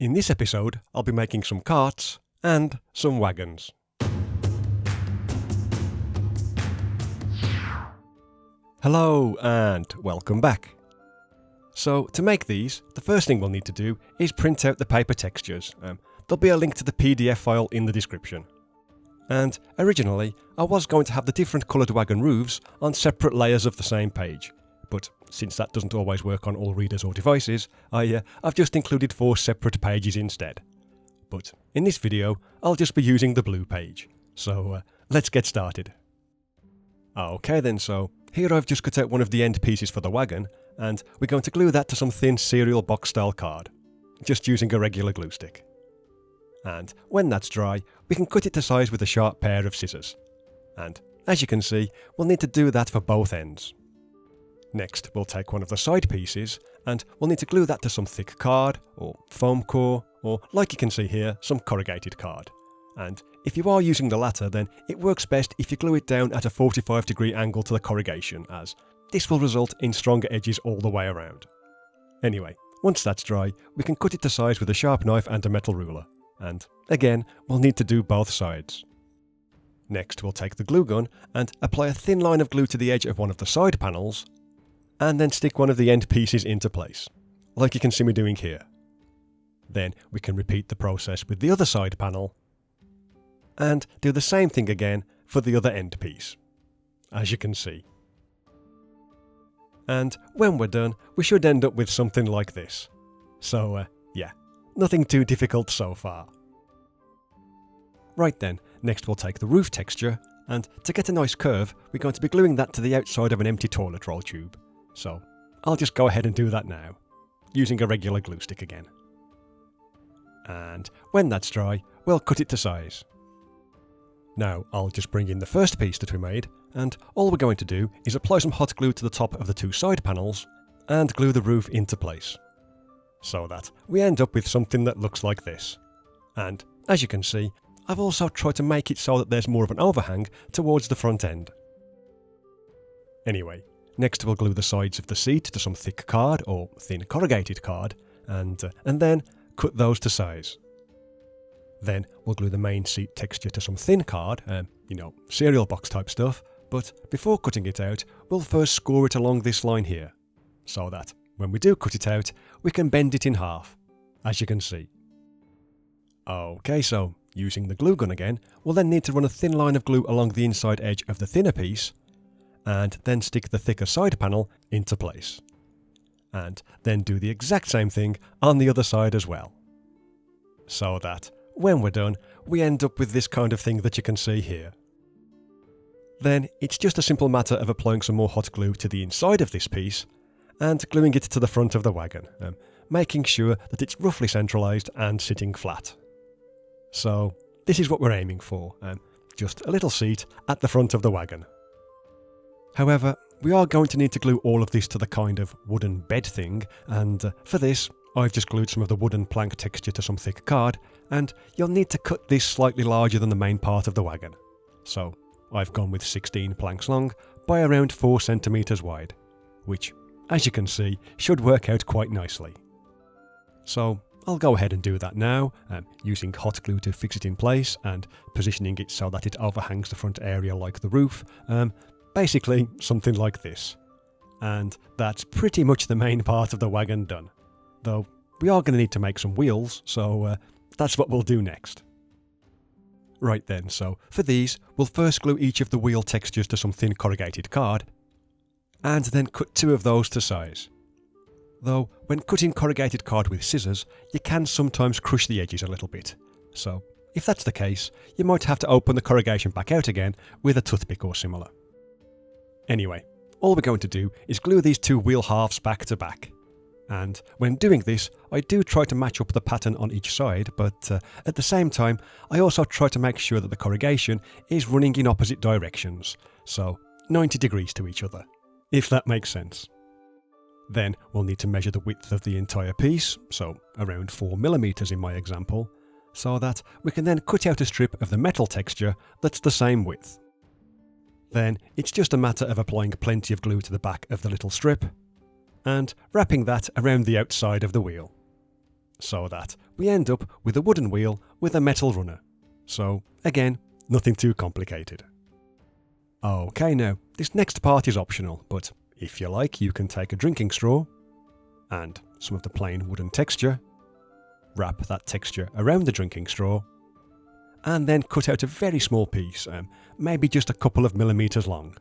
In this episode, I'll be making some carts and some wagons. Hello and welcome back. So to make these, the first thing we'll need to do is print out the paper textures. There'll be a link to the PDF file in the description. And originally, I was going to have the different coloured wagon roofs on separate layers of the same page. But since that doesn't always work on all readers or devices, I've just included 4 separate pages instead. But in this video, I'll just be using the blue page. So let's get started. Okay then, so here I've just cut out one of the end pieces for the wagon, and we're going to glue that to some thin cereal box style card, just using a regular glue stick. And when that's dry, we can cut it to size with a sharp pair of scissors. And as you can see, we'll need to do that for both ends. Next, we'll take one of the side pieces, and we'll need to glue that to some thick card, or foam core, or like you can see here, some corrugated card. And if you are using the latter, then it works best if you glue it down at a 45-degree angle to the corrugation, as this will result in stronger edges all the way around. Anyway, once that's dry, we can cut it to size with a sharp knife and a metal ruler. And again, we'll need to do both sides. Next, we'll take the glue gun and apply a thin line of glue to the edge of one of the side panels, and then stick one of the end pieces into place, like you can see me doing here. Then we can repeat the process with the other side panel, and do the same thing again for the other end piece, as you can see. And when we're done, we should end up with something like this. So yeah, nothing too difficult so far. Right then, next we'll take the roof texture, and to get a nice curve, we're going to be gluing that to the outside of an empty toilet roll tube. So I'll just go ahead and do that now, using a regular glue stick again. And when that's dry, we'll cut it to size. Now I'll just bring in the first piece that we made, and all we're going to do is apply some hot glue to the top of the 2 side panels, and glue the roof into place. So that we end up with something that looks like this. And as you can see, I've also tried to make it so that there's more of an overhang towards the front end. Anyway, next we'll glue the sides of the seat to some thick card or thin corrugated card, and then cut those to size. Then we'll glue the main seat texture to some thin card, cereal box type stuff, but before cutting it out, we'll first score it along this line here, so that when we do cut it out, we can bend it in half, as you can see. Okay, so using the glue gun again, we'll then need to run a thin line of glue along the inside edge of the thinner piece, and then stick the thicker side panel into place. And then do the exact same thing on the other side as well. So that, when we're done, we end up with this kind of thing that you can see here. Then it's just a simple matter of applying some more hot glue to the inside of this piece, and gluing it to the front of the wagon, making sure that it's roughly centralised and sitting flat. So this is what we're aiming for, just a little seat at the front of the wagon. However, we are going to need to glue all of this to the kind of wooden bed thing, and for this, I've just glued some of the wooden plank texture to some thick card, and you'll need to cut this slightly larger than the main part of the wagon. So I've gone with 16 planks long by around 4 centimetres wide, which, as you can see, should work out quite nicely. So I'll go ahead and do that now, using hot glue to fix it in place and positioning it so that it overhangs the front area like the roof. Basically, something like this. And that's pretty much the main part of the wagon done. Though, we are going to need to make some wheels, so that's what we'll do next. Right then, so for these, we'll first glue each of the wheel textures to some thin corrugated card, and then cut 2 of those to size. Though, when cutting corrugated card with scissors, you can sometimes crush the edges a little bit. So, if that's the case, you might have to open the corrugation back out again with a toothpick or similar. Anyway, all we're going to do is glue these 2 wheel halves back to back. And when doing this, I do try to match up the pattern on each side, but at the same time, I also try to make sure that the corrugation is running in opposite directions, so 90 degrees to each other, if that makes sense. Then we'll need to measure the width of the entire piece, so around 4mm in my example, so that we can then cut out a strip of the metal texture that's the same width. Then it's just a matter of applying plenty of glue to the back of the little strip, and wrapping that around the outside of the wheel. so that we end up with a wooden wheel with a metal runner. So again, nothing too complicated. Okay, now this next part is optional, but if you like, you can take a drinking straw and some of the plain wooden texture, wrap that texture around the drinking straw, and then cut out a very small piece, maybe just a couple of millimeters long.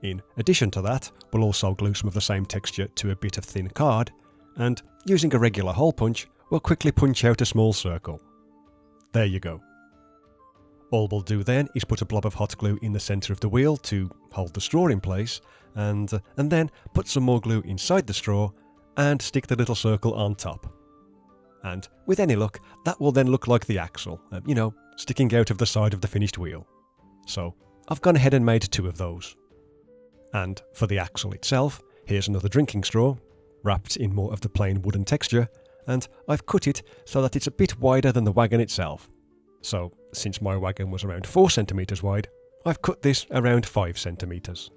In addition to that, we'll also glue some of the same texture to a bit of thin card, and using a regular hole punch, we'll quickly punch out a small circle. There you go. All we'll do then is put a blob of hot glue in the centre of the wheel to hold the straw in place, and then put some more glue inside the straw and stick the little circle on top. And with any luck, that will then look like the axle, sticking out of the side of the finished wheel. So I've gone ahead and made 2 of those. And for the axle itself, here's another drinking straw, wrapped in more of the plain wooden texture, and I've cut it so that it's a bit wider than the wagon itself. So since my wagon was around 4 centimeters wide, I've cut this around 5 centimeters.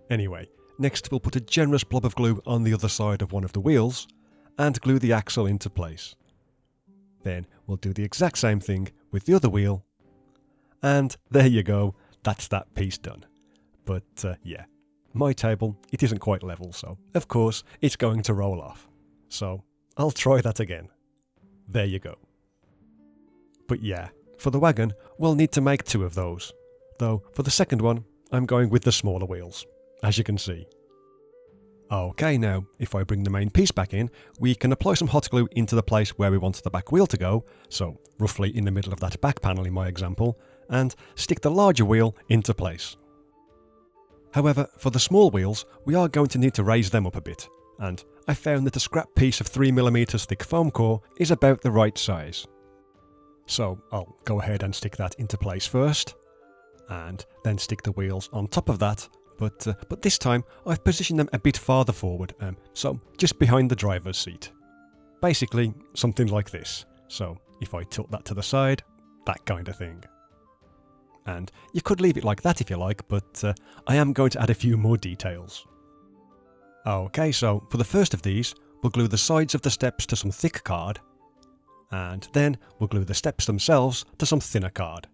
Anyway, next we'll put a generous blob of glue on the other side of one of the wheels, and glue the axle into place. Then we'll do the exact same thing with the other wheel, and there you go, that's that piece done. But yeah, my table, it isn't quite level, so of course it's going to roll off. So I'll try that again. There you go. But yeah, for the wagon, we'll need to make 2 of those, though for the second one, I'm going with the smaller wheels, as you can see. Okay, now, if I bring the main piece back in, we can apply some hot glue into the place where we want the back wheel to go, so roughly in the middle of that back panel in my example, and stick the larger wheel into place. However, for the small wheels, we are going to need to raise them up a bit, and I found that a scrap piece of 3mm thick foam core is about the right size. So I'll go ahead and stick that into place first, and then stick the wheels on top of that, but this time I've positioned them a bit farther forward, so just behind the driver's seat. Basically something like this, so if I tilt that to the side, that kind of thing. And you could leave it like that if you like, but I am going to add a few more details. Okay, so for the first of these, we'll glue the sides of the steps to some thick card, and then we'll glue the steps themselves to some thinner card.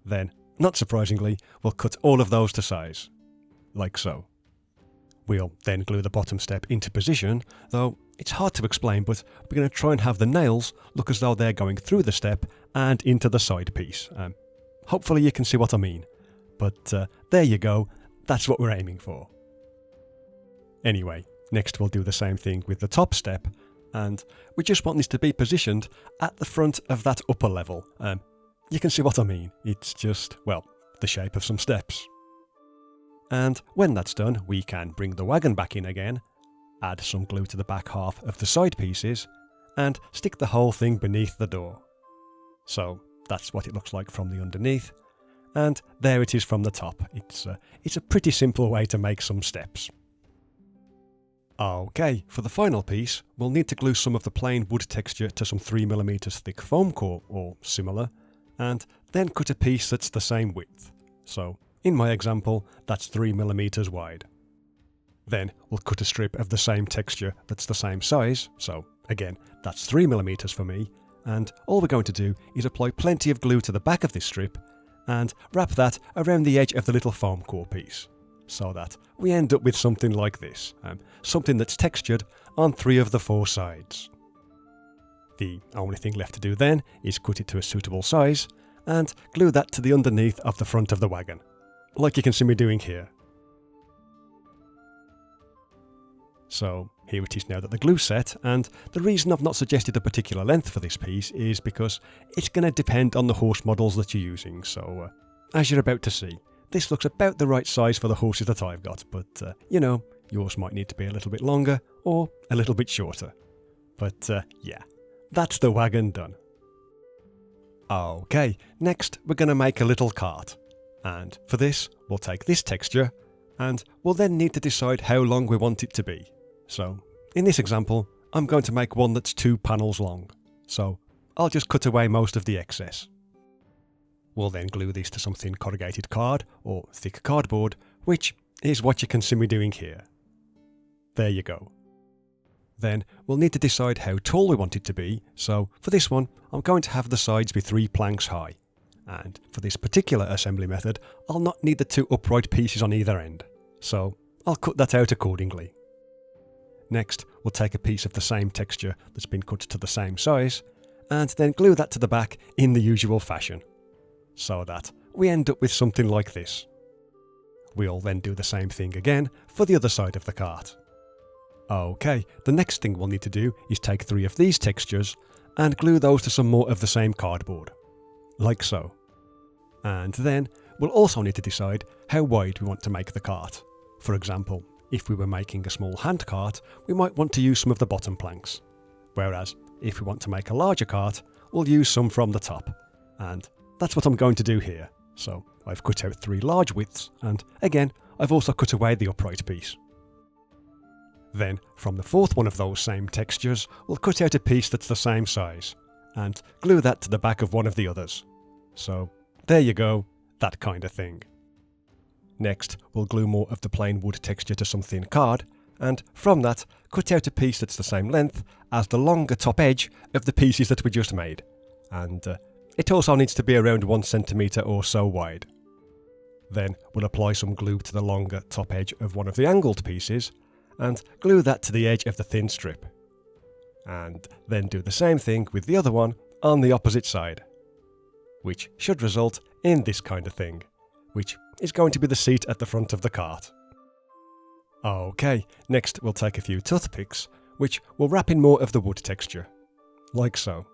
Then, not surprisingly, we'll cut all of those to size, like so. We'll then glue the bottom step into position, though it's hard to explain, but we're going to try and have the nails look as though they're going through the step and into the side piece. Hopefully you can see what I mean, but there you go, that's what we're aiming for. Anyway, next we'll do the same thing with the top step, and we just want this to be positioned at the front of that upper level. You can see what I mean, it's just, well, the shape of some steps. And when that's done, we can bring the wagon back in again, add some glue to the back half of the side pieces, and stick the whole thing beneath the door. So that's what it looks like from the underneath, and there it is from the top. It's a pretty simple way to make some steps. Okay, for the final piece, we'll need to glue some of the plain wood texture to some 3mm thick foam core, or similar, and then cut a piece that's the same width. So, in my example, that's 3mm wide. Then we'll cut a strip of the same texture that's the same size, so again, that's 3mm for me, and all we're going to do is apply plenty of glue to the back of this strip, and wrap that around the edge of the little foam core piece, so that we end up with something like this, something that's textured on 3 of the 4 sides. The only thing left to do then is cut it to a suitable size, and glue that to the underneath of the front of the wagon, like you can see me doing here. So here it is now that the glue's set, and the reason I've not suggested a particular length for this piece is because it's going to depend on the horse models that you're using, so as you're about to see, this looks about the right size for the horses that I've got, but yours might need to be a little bit longer or a little bit shorter. But yeah, that's the wagon done. Okay, next we're going to make a little cart, and for this we'll take this texture, and we'll then need to decide how long we want it to be. So, in this example, I'm going to make one that's 2 panels long, so I'll just cut away most of the excess. We'll then glue this to some thin corrugated card, or thick cardboard, which is what you can see me doing here. There you go. Then we'll need to decide how tall we want it to be, so for this one I'm going to have the sides be 3 planks high. And for this particular assembly method, I'll not need the 2 upright pieces on either end, so I'll cut that out accordingly. Next, we'll take a piece of the same texture that's been cut to the same size, and then glue that to the back in the usual fashion, so that we end up with something like this. We'll then do the same thing again for the other side of the cart. Okay, the next thing we'll need to do is take 3 of these textures and glue those to some more of the same cardboard, like so. And then we'll also need to decide how wide we want to make the cart. For example, if we were making a small hand cart, we might want to use some of the bottom planks, whereas if we want to make a larger cart, we'll use some from the top. And that's what I'm going to do here. So I've cut out 3 large widths, and again, I've also cut away the upright piece. Then, from the 4th one of those same textures, we'll cut out a piece that's the same size, and glue that to the back of one of the others. So, there you go, that kind of thing. Next, we'll glue more of the plain wood texture to some thin card, and from that, cut out a piece that's the same length as the longer top edge of the pieces that we just made. And it also needs to be around 1 centimetre or so wide. Then we'll apply some glue to the longer top edge of one of the angled pieces, and glue that to the edge of the thin strip. And then do the same thing with the other one on the opposite side, which should result in this kind of thing, which is going to be the seat at the front of the cart. Okay, next we'll take a few toothpicks, which will wrap in more of the wood texture, like so.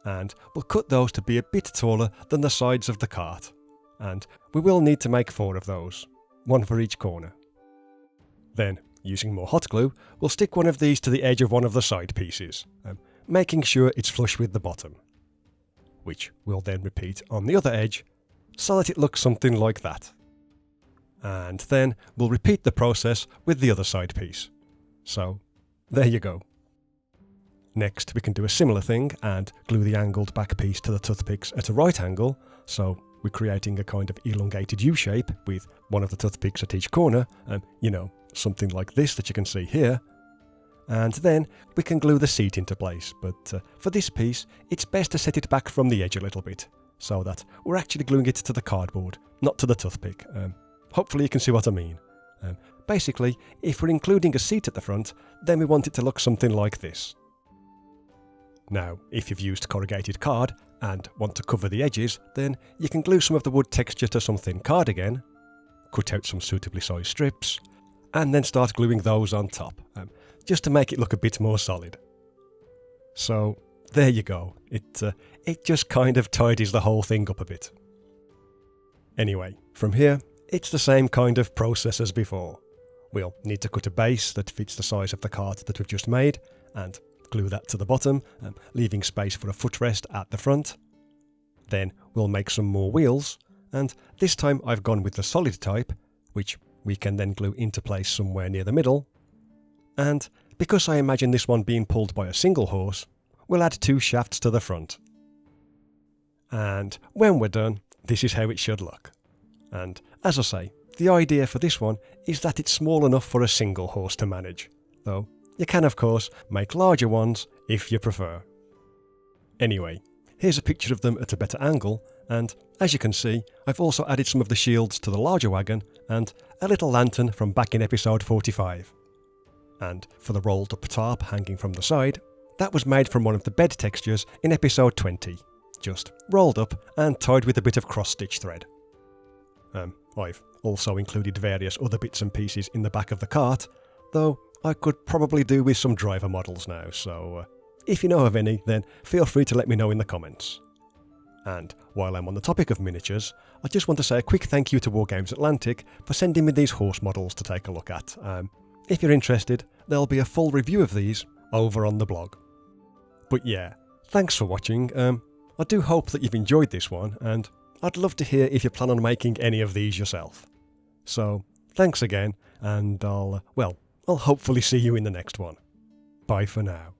And we'll cut those to be a bit taller than the sides of the cart, and we will need to make 4 of those, 1 for each corner. Then, using more hot glue, we'll stick one of these to the edge of one of the side pieces, making sure it's flush with the bottom, which we'll then repeat on the other edge, so that it looks something like that. And then we'll repeat the process with the other side piece. So, there you go. Next, we can do a similar thing and glue the angled back piece to the toothpicks at a right angle, so we're creating a kind of elongated U shape with one of the toothpicks at each corner, and something like this that you can see here. And then we can glue the seat into place, but for this piece, it's best to set it back from the edge a little bit, so that we're actually gluing it to the cardboard, not to the toothpick. Hopefully you can see what I mean. Basically, if we're including a seat at the front, then we want it to look something like this. Now, if you've used corrugated card and want to cover the edges, then you can glue some of the wood texture to some thin card again, cut out some suitably sized strips, and then start gluing those on top, just to make it look a bit more solid. So, there you go. It just kind of tidies the whole thing up a bit. Anyway, from here, it's the same kind of process as before. We'll need to cut a base that fits the size of the cart that we've just made, and glue that to the bottom, leaving space for a footrest at the front. Then we'll make some more wheels, and this time I've gone with the solid type, which we can then glue into place somewhere near the middle. And because I imagine this one being pulled by a single horse, we'll add 2 shafts to the front. And when we're done, this is how it should look. And as I say, the idea for this one is that it's small enough for a single horse to manage, though you can of course make larger ones if you prefer. Anyway, here's a picture of them at a better angle, and as you can see, I've also added some of the shields to the larger wagon and a little lantern from back in episode 45. And for the rolled up tarp hanging from the side, that was made from one of the bed textures in episode 20, just rolled up and tied with a bit of cross-stitch thread. I've also included various other bits and pieces in the back of the cart, though I could probably do with some driver models now, so if you know of any, then feel free to let me know in the comments. And while I'm on the topic of miniatures, I just want to say a quick thank you to Wargames Atlantic for sending me these horse models to take a look at. If you're interested, there'll be a full review of these over on the blog. But yeah, thanks for watching. I do hope that you've enjoyed this one, and I'd love to hear if you plan on making any of these yourself. So, thanks again, and I'll hopefully see you in the next one. Bye for now.